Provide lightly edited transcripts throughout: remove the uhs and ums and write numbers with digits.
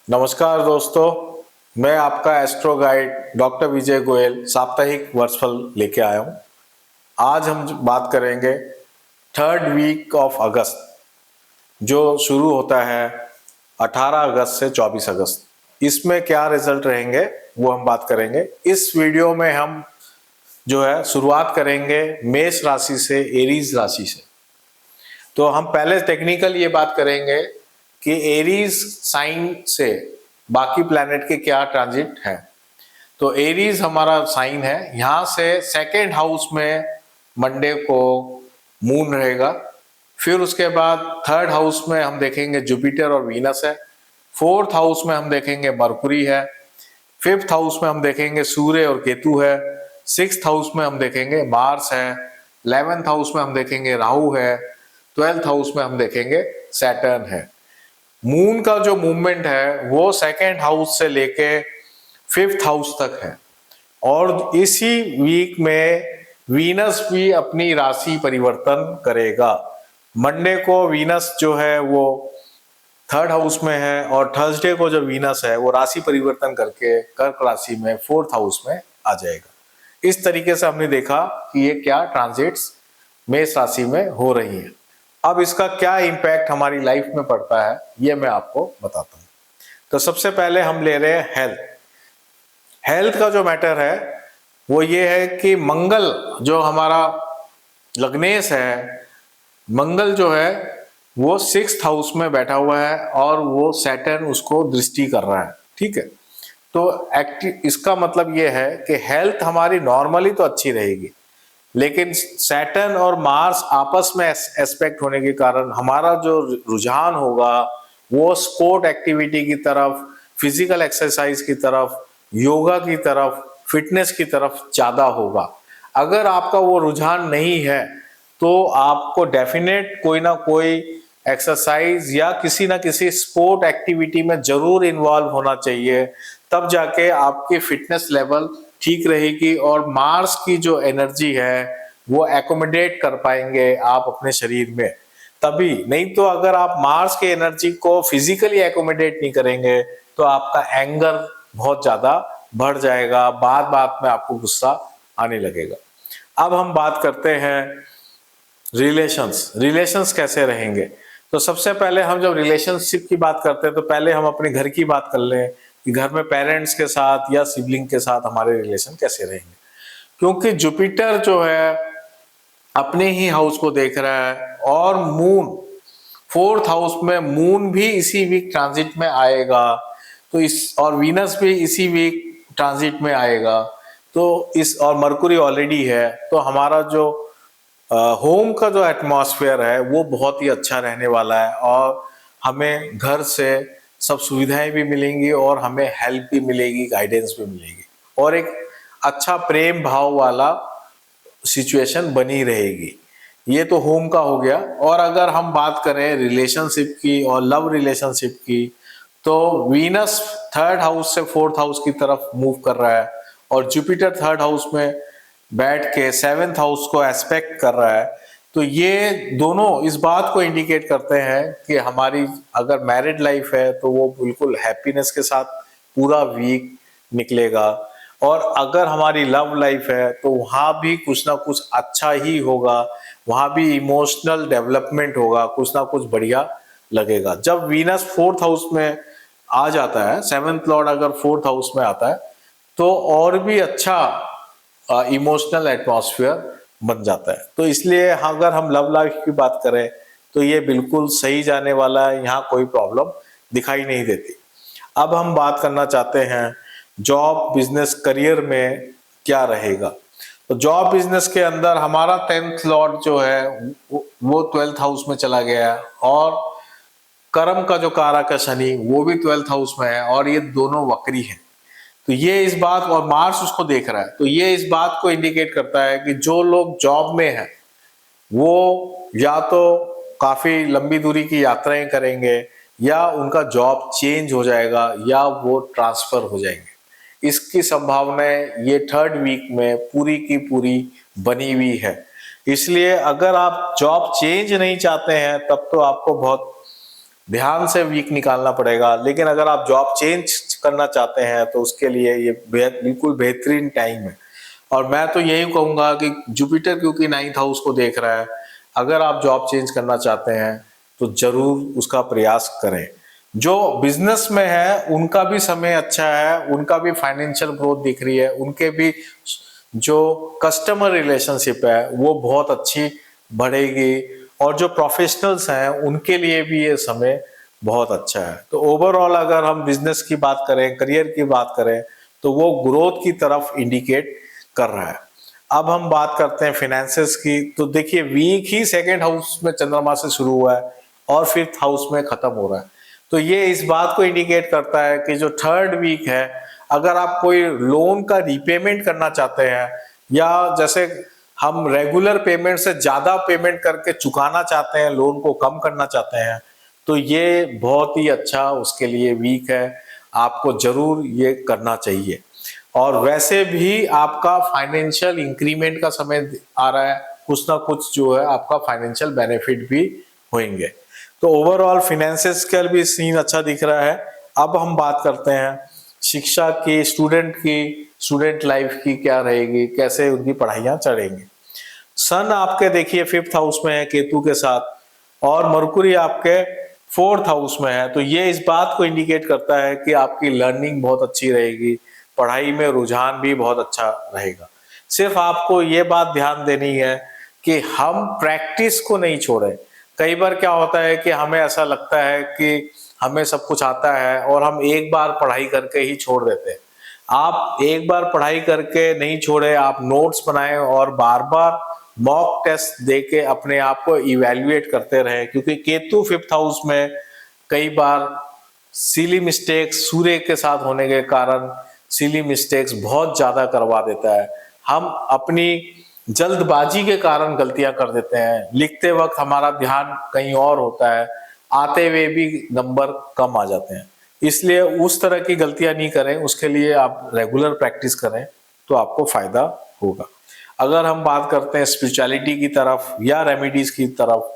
नमस्कार दोस्तों, मैं आपका एस्ट्रो गाइड डॉक्टर विजय गोयल साप्ताहिक वर्षफल लेके आया हूँ। आज हम बात करेंगे थर्ड वीक ऑफ अगस्त, जो शुरू होता है 18 अगस्त से 24 अगस्त। इसमें क्या रिजल्ट रहेंगे वो हम बात करेंगे। इस वीडियो में हम जो है शुरुआत करेंगे मेष राशि से, एरीज राशि से। तो हम पहले टेक्निकल ये बात करेंगे कि एरीज साइन से बाकी प्लैनेट के क्या ट्रांजिट है। तो एरीज हमारा साइन है, यहां से सेकेंड हाउस में मंडे को मून रहेगा। फिर उसके बाद थर्ड हाउस में हम देखेंगे जुपिटर और वीनस है। फोर्थ हाउस में हम देखेंगे मरकुरी है। फिफ्थ हाउस में हम देखेंगे सूर्य और केतु है। सिक्स्थ हाउस में हम देखेंगे मार्स है। 11th हाउस में हम देखेंगे राहु है। 12th हाउस में हम देखेंगे सैटर्न है। मून का जो मूवमेंट है वो सेकेंड हाउस से लेके फिफ्थ हाउस तक है। और इसी वीक में वीनस भी अपनी राशि परिवर्तन करेगा। मंडे को वीनस जो है वो थर्ड हाउस में है, और थर्सडे को जो वीनस है वो राशि परिवर्तन करके कर्क राशि में फोर्थ हाउस में आ जाएगा। इस तरीके से हमने देखा कि ये क्या ट्रांजिट्स मेष राशि में हो रही है। अब इसका क्या इम्पैक्ट हमारी लाइफ में पड़ता है ये मैं आपको बताता हूँ। तो सबसे पहले हम ले रहे हैं हेल्थ। हेल्थ का जो मैटर है वो ये है कि मंगल जो हमारा लग्नेश है, मंगल जो है वो सिक्स्थ हाउस में बैठा हुआ है और वो सैटर्न उसको दृष्टि कर रहा है। ठीक है, तो इसका मतलब ये है कि हेल्थ हमारी नॉर्मली तो अच्छी रहेगी, लेकिन सैटर्न और मार्स आपस में एस्पेक्ट होने के कारण हमारा जो रुझान होगा वो स्पोर्ट एक्टिविटी की तरफ, फिजिकल एक्सरसाइज की तरफ, योगा की तरफ, फिटनेस की तरफ ज्यादा होगा। अगर आपका वो रुझान नहीं है तो आपको डेफिनेट कोई ना कोई एक्सरसाइज या किसी ना किसी स्पोर्ट एक्टिविटी में जरूर इन्वॉल्व होना चाहिए, तब जाके आपकी फिटनेस लेवल ठीक रहेगी और मार्स की जो एनर्जी है वो एकोमोडेट कर पाएंगे आप अपने शरीर में। तभी, नहीं तो अगर आप मार्स की एनर्जी को फिजिकली एकोमोडेट नहीं करेंगे तो आपका एंगर बहुत ज्यादा बढ़ जाएगा, बात बात में आपको गुस्सा आने लगेगा। अब हम बात करते हैं रिलेशंस कैसे रहेंगे। तो सबसे पहले हम जब रिलेशनशिप की बात करते हैं तो पहले हम अपने घर की बात कर लें कि घर में पेरेंट्स के साथ या सिबलिंग के साथ हमारे रिलेशन कैसे रहेंगे। क्योंकि जुपिटर जो है अपने ही हाउस को देख रहा है और मून फोर्थ हाउस में, मून भी इसी वीक ट्रांजिट में आएगा। तो इस और वीनस भी इसी वीक ट्रांजिट में आएगा। तो इस और मरकुरी ऑलरेडी है, तो हमारा जो होम का जो एटमॉस्फेयर है वो बहुत ही अच्छा रहने वाला है और हमें घर से सब सुविधाएं भी मिलेंगी और हमें हेल्प भी मिलेगी, गाइडेंस भी मिलेगी और एक अच्छा प्रेम भाव वाला सिचुएशन बनी रहेगी। ये तो होम का हो गया। और अगर हम बात करें रिलेशनशिप की और लव रिलेशनशिप की, तो वीनस थर्ड हाउस से फोर्थ हाउस की तरफ मूव कर रहा है और जुपिटर थर्ड हाउस में बैठ के सेवेंथ हाउस को एस्पेक्ट कर रहा है। तो ये दोनों इस बात को इंडिकेट करते हैं कि हमारी अगर मैरिड लाइफ है तो वो बिल्कुल हैप्पीनेस के साथ पूरा वीक निकलेगा, और अगर हमारी लव लाइफ है तो वहां भी कुछ ना कुछ अच्छा ही होगा, वहां भी इमोशनल डेवलपमेंट होगा, कुछ ना कुछ बढ़िया लगेगा। जब वीनस फोर्थ हाउस में आ जाता है, सेवेंथ लॉर्ड अगर फोर्थ हाउस में आता है तो और भी अच्छा इमोशनल एटमॉस्फेयर बन जाता है। तो इसलिए अगर हम लव लाइफ की बात करें तो ये बिल्कुल सही जाने वाला है, यहाँ कोई प्रॉब्लम दिखाई नहीं देती। अब हम बात करना चाहते हैं जॉब, बिजनेस, करियर में क्या रहेगा। तो जॉब बिजनेस के अंदर हमारा 10th लॉर्ड जो है वो 12th हाउस में चला गया है और कर्म का जो कारक है शनि वो भी 12th हाउस में है और ये दोनों वक्री है। तो ये इस बात, और मार्स उसको देख रहा है, तो ये इस बात को इंडिकेट करता है कि जो लोग जॉब में हैं वो या तो काफी लंबी दूरी की यात्राएं करेंगे या उनका जॉब चेंज हो जाएगा या वो ट्रांसफर हो जाएंगे। इसकी संभावनाएं ये थर्ड वीक में पूरी की पूरी बनी हुई है। इसलिए अगर आप जॉब चेंज नहीं चाहते हैं तब तो आपको बहुत ध्यान से वीक निकालना पड़ेगा। लेकिन अगर आप जॉब चेंज करना चाहते हैं तो उसके लिए ये बिल्कुल बेहतरीन टाइम है। और मैं तो यही कहूंगा कि जुपिटर क्योंकि 9th हाउस को देख रहा है, अगर आप जॉब चेंज करना चाहते हैं तो जरूर उसका प्रयास करें। जो बिजनेस में है उनका भी समय अच्छा है, उनका भी फाइनेंशियल ग्रोथ दिख रही है, उनके भी जो कस्टमर रिलेशनशिप है वो बहुत अच्छी बढ़ेगी, और जो प्रोफेशनल्स हैं उनके लिए भी ये समय बहुत अच्छा है। तो ओवरऑल अगर हम बिजनेस की बात करें, करियर की बात करें, तो वो ग्रोथ की तरफ इंडिकेट कर रहा है। अब हम बात करते हैं फाइनेंसेस की। तो देखिए वीक ही सेकंड हाउस में चंद्रमा से शुरू हुआ है और 5th हाउस में खत्म हो रहा है। तो ये इस बात को इंडिकेट करता है कि जो थर्ड वीक है, अगर आप कोई लोन का रीपेमेंट करना चाहते हैं, या जैसे हम रेगुलर पेमेंट से ज्यादा पेमेंट करके चुकाना चाहते हैं, लोन को कम करना चाहते हैं, तो ये बहुत ही अच्छा उसके लिए वीक है। आपको जरूर ये करना चाहिए। और वैसे भी आपका फाइनेंशियल इंक्रीमेंट का समय आ रहा है, कुछ ना कुछ जो है आपका फाइनेंशियल बेनिफिट भी होंगे। तो ओवरऑल फाइनेंसेस का भी सीन अच्छा दिख रहा है। अब हम बात करते हैं शिक्षा की, स्टूडेंट लाइफ की क्या रहेगी, कैसे उनकी पढ़ाइयाँ चढ़ेंगी। सन आपके देखिए 5th हाउस में है केतु के साथ, और मरकुरी आपके 4th हाउस में है। तो ये इस बात को इंडिकेट करता है कि आपकी लर्निंग बहुत अच्छी रहेगी, पढ़ाई में रुझान भी बहुत अच्छा रहेगा। सिर्फ आपको ये बात ध्यान देनी है कि हम प्रैक्टिस को नहीं छोड़ें। कई बार क्या होता है कि हमें ऐसा लगता है कि हमें सब कुछ आता है और हम एक बार पढ़ाई करके ही छोड़ देते हैं। आप एक बार पढ़ाई करके नहीं छोड़े, आप नोट्स बनाएं और बार बार मॉक टेस्ट देके अपने आप को इवेल्युएट करते रहे, क्योंकि केतु 5th हाउस में कई बार सिली मिस्टेक्स सूर्य के साथ होने के कारण सिली मिस्टेक्स बहुत ज्यादा करवा देता है। हम अपनी जल्दबाजी के कारण गलतियां कर देते हैं, लिखते वक्त हमारा ध्यान कहीं और होता है, आते हुए भी नंबर कम आ जाते हैं। इसलिए उस तरह की गलतियां नहीं करें, उसके लिए आप रेगुलर प्रैक्टिस करें तो आपको फायदा होगा। अगर हम बात करते हैं स्पिरिचुअलिटी की तरफ या रेमेडीज की तरफ,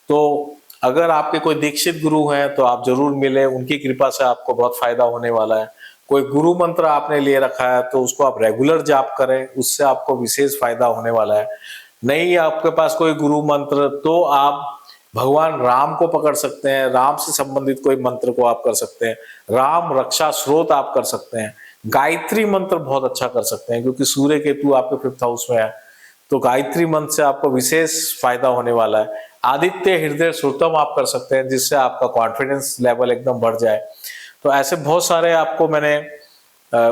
तो अगर आपके कोई दीक्षित गुरु हैं तो आप जरूर मिले, उनकी कृपा से आपको बहुत फायदा होने वाला है। कोई गुरु मंत्र आपने ले रखा है तो उसको आप रेगुलर जाप करें, उससे आपको विशेष फायदा होने वाला है। नहीं आपके पास कोई गुरु मंत्र, तो आप भगवान राम को पकड़ सकते हैं, राम से संबंधित कोई मंत्र को आप कर सकते हैं, राम रक्षा स्रोत आप कर सकते हैं, गायत्री मंत्र बहुत अच्छा कर सकते हैं, क्योंकि सूर्य केतु आपके 5th हाउस में है। तो गायत्री मंत्र से आपको विशेष फायदा होने वाला है। आदित्य हृदय श्रुतम आप कर सकते हैं, जिससे आपका कॉन्फिडेंस लेवल एकदम बढ़ जाए। तो ऐसे बहुत सारे आपको मैंने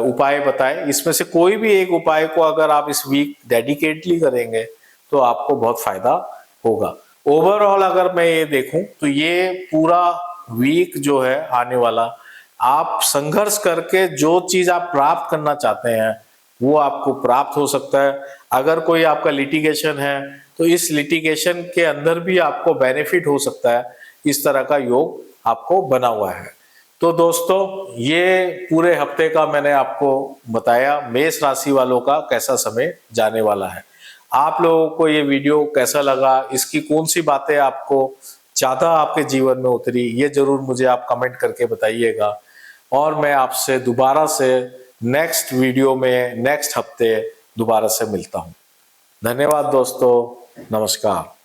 उपाय बताए, इसमें से कोई भी एक उपाय को अगर आप इस वीक डेडिकेटली करेंगे तो आपको बहुत फायदा होगा। ओवरऑल अगर मैं ये देखूं तो ये पूरा वीक जो है आने वाला, आप संघर्ष करके जो चीज आप प्राप्त करना चाहते हैं वो आपको प्राप्त हो सकता है। अगर कोई आपका लिटिगेशन है तो इस लिटिगेशन के अंदर भी आपको बेनिफिट हो सकता है। इस तरह का योग आपको बना हुआ है। तो दोस्तों ये पूरे हफ्ते का मैंने आपको बताया मेष राशि वालों का कैसा समय जाने वाला है। आप लोगों को ये वीडियो कैसा लगा, इसकी कौन सी बातें आपको ज्यादा आपके जीवन में उतरी, ये जरूर मुझे आप कमेंट करके बताइएगा। और मैं आपसे दोबारा से नेक्स्ट वीडियो में नेक्स्ट हफ्ते दोबारा से मिलता हूँ। धन्यवाद दोस्तों, नमस्कार।